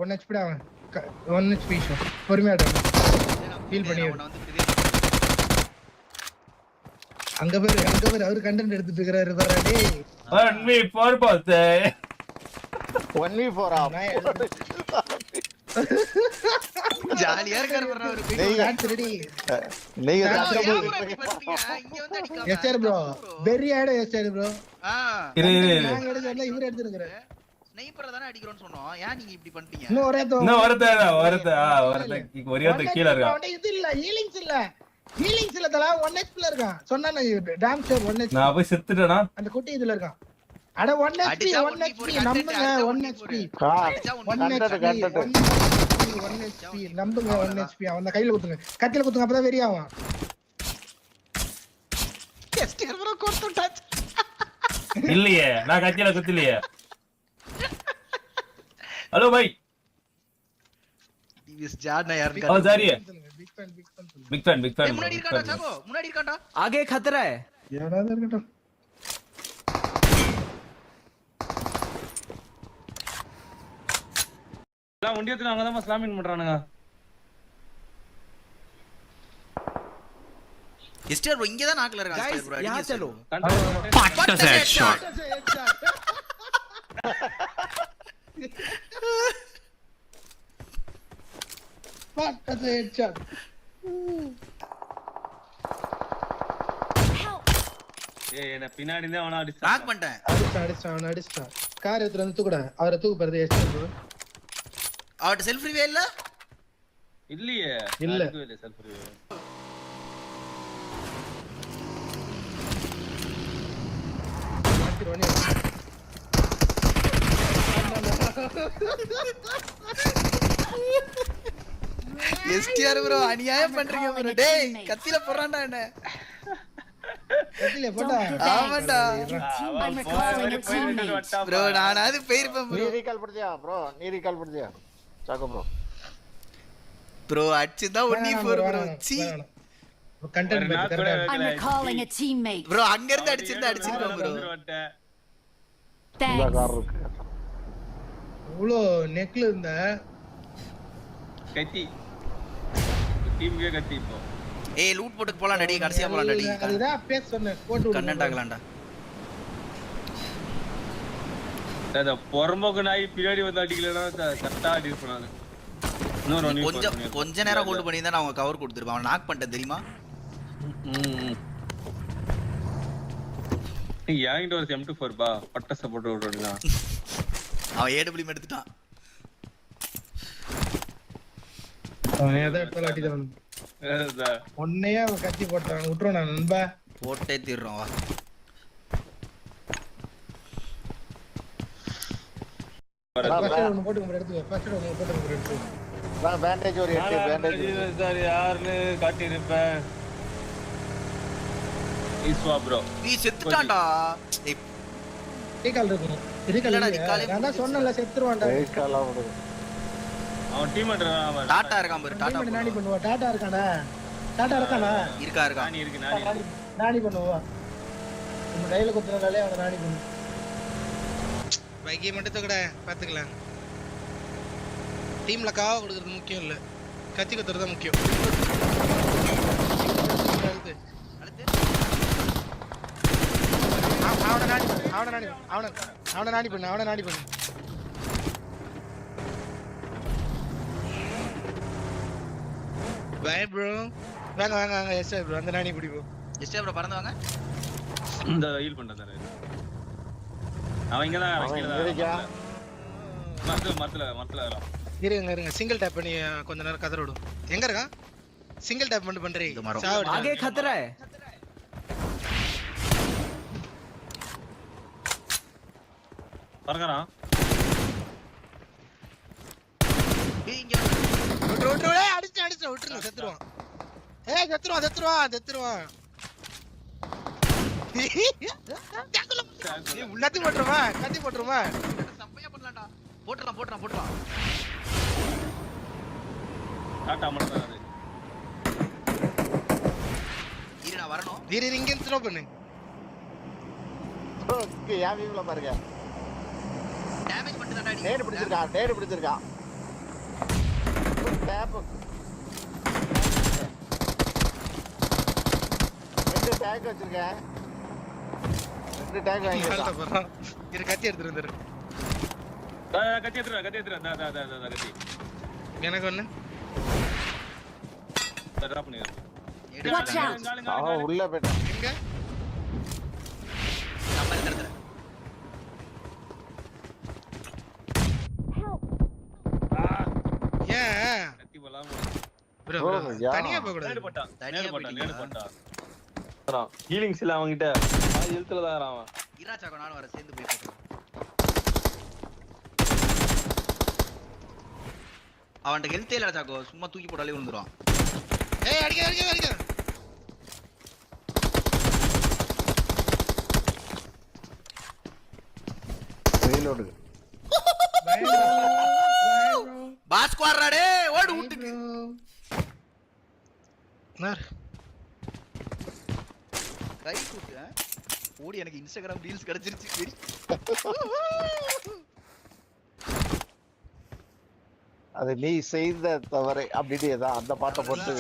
1 HP டா அவன் 1 HP show பொறுமையா ஃபீல் பண்ணி அங்க பேர் அவர் கண்டென்ட் எடுத்துட்டு இருக்காரு பாரு டேய் 1v4 போதே 1v4 ஜாலியா இருக்காரு bro அவரு ரெடி நீங்க எஸ்ஆர் ப்ரோ வெரி ஆட எஸ்ஆர் ப்ரோ இரு நாங்க எடுக்கல இவரே எடுத்துக்கறாரு ஸ்னைப்பர் தான அடிக்குறோம்னு சொன்னோம் ஏன் நீங்க இப்படி பண்ணிட்டீங்க இன்னும் ஒரே கீழ இருக்கா இது இல்ல ஹீலிங்ஸ் இல்ல தல 1 HP ல இருக்கான் சொன்னா டாம் ஷேர் 1 HP நான் போய் செத்துட்டேனா அந்த குட்டி இதுல இருக்கான் அட 1 HP நம்புங்க 1 HP 1 HP நம்புங்க 1 HP அவன் கையில குத்துங்க கத்தில குத்துங்க அப்பதான் வெரி ஆவான் எஸ்டிஆர் ப்ரோ கொடுத்துட்டாச்சு இல்லையே நான் கத்தில குத்தலையே ஹலோ பாய் டிவிஎஸ் ஜாட் நான் யாரு oh sorry big fan big fan முன்னாடி இருக்காடா சாகோ முன்னாடி இருக்காடா आगे खतरा है யாராவது இருக்கட்டும் எல்லாம் ஒண்டியத்துல அங்க தான் ஸ்லாமின் பண்றானுங்க எஸ்டிஆர் ப்ரோ இங்க தான் நாக்குல இருக்கான் गाइस எஸ்டிஆர் ப்ரோ यहां चलो What a headshot. What a headshot. ஏய் என்ன பின்னாடி தான் அவன லாக் பண்ணிட்டேன் அடிச்சான் கார் எடுத்து வந்து தூக்குடா அவரை தூக்கு போறது எஸ்ஆர் ப்ரோ அவட்ட செல்ஃப் ரிவே இல்ல இல்லையே இல்ல செல்ஃப் எஸ்டிஆர் ப்ரோ அநியாயம் பண்றீங்க ப்ரோ டேய் கத்தில போறான்டா என்ன கத்தில போடா ஆமாடா ப்ரோ நானாவது போயிருப்பேன் நீ ப்ரோ ரீகால் பண்றியா சாகோ ப்ரோ ப்ரோ அடிச்சதா 1v4 ப்ரோ சி கண்டென்ட் பேக் கரெக்ட்டா I'm recalling a teammate. Bro அங்க இருந்து அடிச்சிருப்பேன் ப்ரோ இந்த Thanks. கார் இருக்கு இவ்ளோ நெக்ல இருந்த கத்தி டீம்க்கே கத்தி இப்போ ஏய் லூட் போட்டுக்கு போலாம் டடி கடைசியா போலாம் டடி அதுதான் பேஸ் சொன்னேன் போட்டு கண்டென்ட் ஆகலாம்டா அத பொறம்போக்கு நாய் பின்னாடி வந்து அடிக்கலனா கரெக்ட்டா அடி பண்ணாங்க கொஞ்ச நேரம் ஹோல்ட் பண்ணி தான் அவங்க கவர் கொடுத்துருப்பான் அவன் நாக் பண்ணிட்டேன் தெரியுமா நீங்க யாங்கிட்ட ஒரு M24 பா பட்டச போட்டு விடுறீங்களா அவன் AWM எடுத்துட்டான் அவன் எதை எடுத்தாலும் அடிதான் ஒன்னையே அவன் கத்தி போட்டான் விட்டுறோம் நான் நண்பா போட்டே தீர்றோம் வா ஃபர்ஸ்ட் ஒன்னு போட்டு எடுத்து ஃபர்ஸ்ட் ஒன்னு போட்டு எடுத்து நான் பேண்டேஜ் ஒரு 8 பேண்டேஜ் சார் யாருன்னு காட்டி இருப்பேன் ஈஸ்வா ப்ரோ நீ செத்துட்டான்டா ஏய் ரீகால் இருக்கும் ரீகால் நான் தான் சொன்னல செத்துருவான்டா ரீகால் ஆவுது அவன் டீம்மேட் அவன் டாடா இருக்கான் பாரு டாடா நானி பண்ணுவா டாடா இருக்கானா இருக்கா நானி இருக்கு நானி பண்ணுவா நம்ம கையில குத்துறதாலே அவன நானி பண்ணு பைக்கே மட்டும் தூக்கட பாத்துக்கலாம் டீம்ல காவ கொடுக்கிறது முக்கியம் இல்ல கத்தி குத்துறது தான் முக்கியம் அவன நாடி பண்ணு பை ப்ரோ வாங்க எஸ் ப்ரோ அந்த நாடி பிடிப்போம் எஸ்டே ப்ரோ பறந்து வாங்க இந்த ஹீல் பண்றாரு அவன் இங்க தான் கீழ தான் மரத்துல இருங்க சிங்கிள் டேப் பண்ணி கொஞ்ச நேரம் கதற விடும் எங்க இருக்கான் சிங்கிள் டேப் மட்டும் பண்றீங்க आगे खतरा है பறக்கறான் இங்க விட்டு அடிச்சு விட்டுருங்க செத்துருவான் செத்துருவான் கத்தி போட்டுருமா சப்பையா பண்ணலாம்டா போட்டுறலாம் டாடா மட்டும் அது இரு நான் வரணும் இரு இங்க த்ரோ பண்ணு ஓகே யா வியூல பாருங்க டேமேஜ் பண்ணிட்டு தான்டா நேடு பிடிச்சிருக்கான் டேப் 2 டேக் வச்சிருக்கேன் 2 டேக் மேல வாங்கிட்டேன் போறான் இரு கத்தி எடுத்துட்டு வந்துரு கத்தி எடுத்துறா கத்தி எனக்கு ஒண்ணு டிராப் பண்ணிரு Watch out. அவன் உள்ள போயிட்டான் எங்க நம்ம இருக்கிறது ஏன் கத்தி போலாம் ப்ரோ bro, யா. தனியா போக நேடு கூடாது போட்டான் தனியா நேடு போட்டீங்களா? போட்டான் ஹீலிங்ஸ் இல்ல அவன்கிட்ட ஹெல்த்ல தான் அவன் இரா சாக்கோ நானும் வர சேர்ந்து போய் போட்டுறோம் அவன்கிட்ட ஹெல்த்தே இல்ல சாக்கோ சும்மா தூக்கி போட்டாலே விழுந்துரும் ஏய் அடிக்க ரீலோடு பாஸ் குவாரடே ஓடு வீட்டுக்கு நார் கை கூட்டு ஓடி எனக்கு இன்ஸ்டாகிராம் ரீல்ஸ் கிடைச்சிருச்சு சரி அது நீ செய்த தவறை அப்படின்னு ஏதா அந்த பாட்டை போட்டு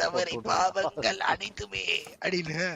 தவறை பாவங்கள் அனைத்துமே அப்படின்னு